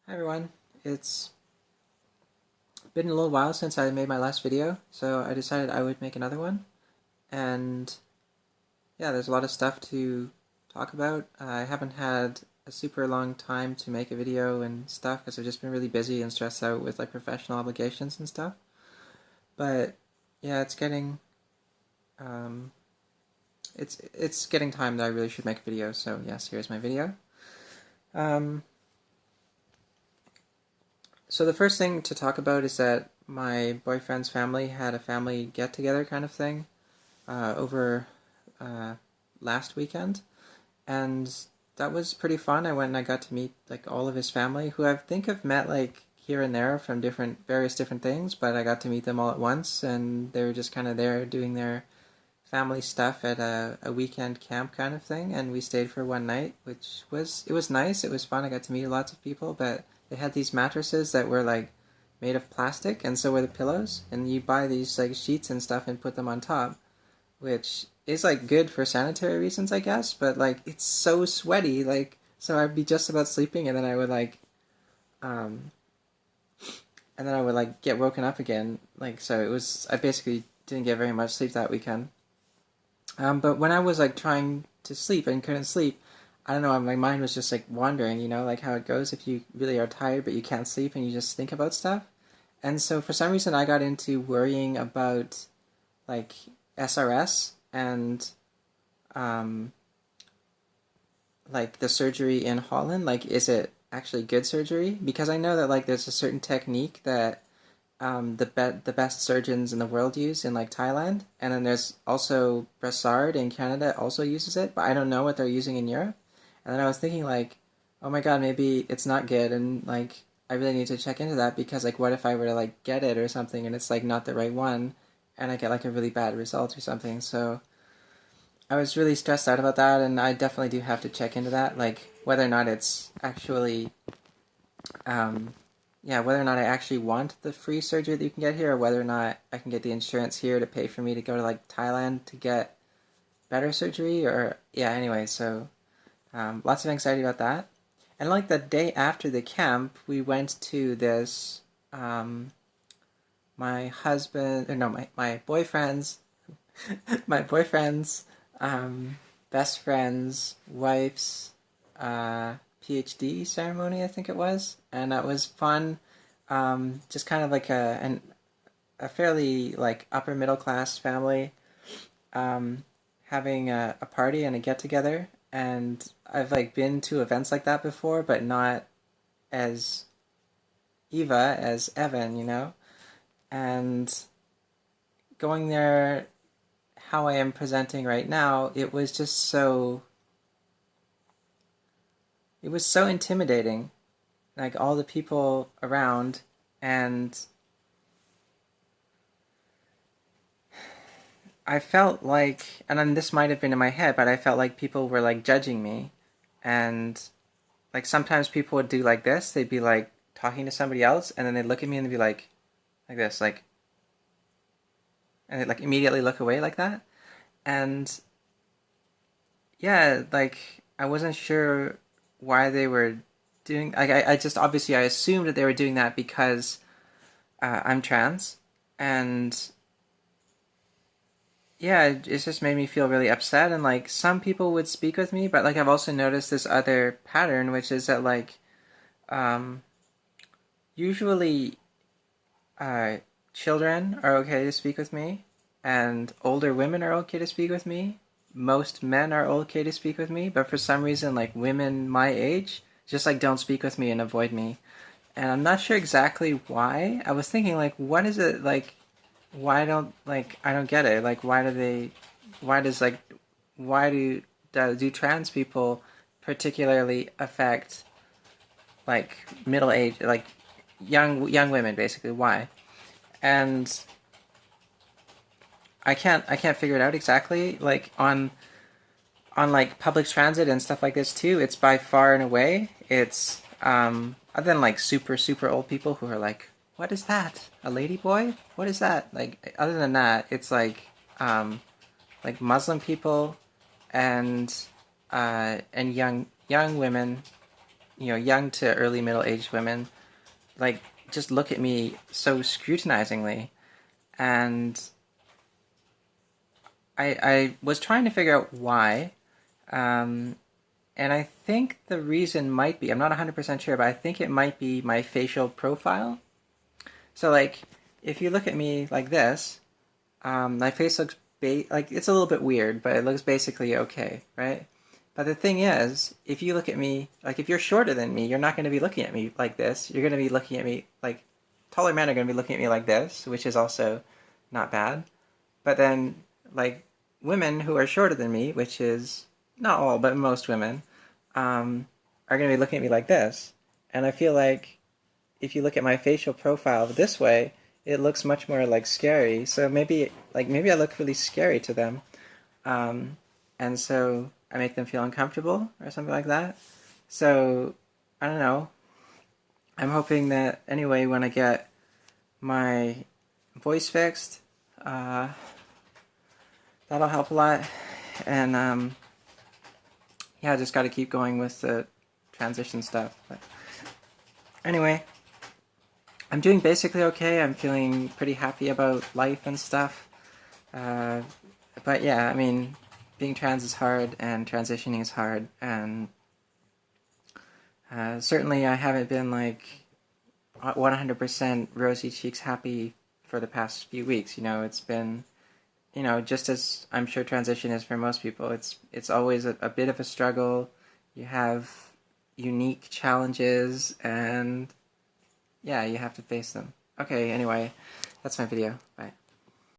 Hi everyone, it's been a little while since I made my last video, so I decided I would make another one. And yeah, there's a lot of stuff to talk about. I haven't had a super long time to make a video and stuff because I've just been really busy and stressed out with like professional obligations and stuff. But yeah, um, it's getting time that I really should make a video. So yes, here's my video. Um, So the first thing to talk about is that my boyfriend's family had a family get-together kind of thing over uh, last weekend, and that was pretty fun. I went and I got to meet like all of his family, who I think I've met like here and there from various different things, but I got to meet them all at once, and they were just kind of there doing their family stuff at a weekend camp kind of thing, and we stayed for one night, which was nice. It was fun. I got to meet lots of people, but they had these mattresses that were like made of plastic, and so were the pillows. And you buy these like sheets and stuff and put them on top, which is like good for sanitary reasons, I guess. But like it's so sweaty, like so I'd be just about sleeping, and then um, I would like get woken up again. Like so, it was I basically didn't get very much sleep that weekend. But when I was like trying to sleep and couldn't sleep, I don't know, my mind was just like wandering, like how it goes if you really are tired but you can't sleep and you just think about stuff. And so for some reason I got into worrying about like SRS and um, like the surgery in Holland. Like, is it actually good surgery? Because I know that like there's a certain technique that the best surgeons in the world use in like Thailand, and then there's also Brassard in Canada also uses it, but I don't know what they're using in Europe. And then I was thinking like, oh my god, maybe it's not good, and like I really need to check into that because like what if I were to like get it or something and it's like not the right one, and I get like a really bad result or something. So I was really stressed out about that, and I definitely do have to check into that, like whether or not it's actually um, yeah, whether or not I actually want the free surgery that you can get here, or whether or not I can get the insurance here to pay for me to go to like Thailand to get better surgery, or yeah. Anyway, so lots of anxiety about that. And like the day after the camp, we went to this um, my husband, or no, my boyfriend's my boyfriend's um, best friend's wife's PhD ceremony, I think it was, and that was fun. Just kind of like a fairly like upper middle class family um, having a party and a get together. And I've like been to events like that before, but not as as Evan. And going there how I am presenting right now, it was so intimidating. Like all the people around, and I felt like, and then this might have been in my head, but I felt like people were like judging me, and like sometimes people would do like this. They'd be like talking to somebody else, and then they'd look at me and they'd be like this, like, and they'd like immediately look away like that. And yeah, like I wasn't sure why they were doing. Like I just obviously I assumed that they were doing that because I'm trans, and yeah, it just made me feel really upset. And like some people would speak with me, but like I've also noticed this other pattern, which is that like um, usually uh, children are okay to speak with me, and older women are okay to speak with me. Most men are okay to speak with me, but for some reason, like women my age just like don't speak with me and avoid me. And I'm not sure exactly why. I was thinking like, what is it like? Why don't like I don't get it. Like, why do they? Why does like why do trans people particularly affect like middle age like young women basically? Why? And I can't figure it out exactly. Like on like public transit and stuff like this too. It's by far and away. It's other than like super old people who are like, what is that? A lady boy? What is that? Like other than that, it's um like Muslim people and young women young to early middle-aged women, like, just look at me so scrutinizingly. And I was trying to figure out why. Um, and I think the reason might be, I'm not 100% sure, but I think it might be my facial profile. So, like, if you look at me like this, my face looks like it's a little bit weird, but it looks basically okay, right? But the thing is, if you look at me, like if you're shorter than me, you're not going to be looking at me like this. You're going to be looking at me like taller men are going to be looking at me like this, which is also not bad. But then, like women who are shorter than me, which is not all, but most women, are going to be looking at me like this. And I feel like if you look at my facial profile this way, it looks much more like scary. So maybe I look really scary to them, um, and so I make them feel uncomfortable or something like that. So I don't know. I'm hoping that anyway when I get my voice fixed, uh, that'll help a lot. And yeah, I just got to keep going with the transition stuff. But anyway, I'm doing basically okay. I'm feeling pretty happy about life and stuff. Uh, but yeah, I mean, being trans is hard and transitioning is hard, and certainly I haven't been like 100% rosy cheeks happy for the past few weeks. It's been, just as I'm sure transition is for most people. It's always a bit of a struggle. You have unique challenges, and yeah, you have to face them. Okay, anyway, that's my video. Bye.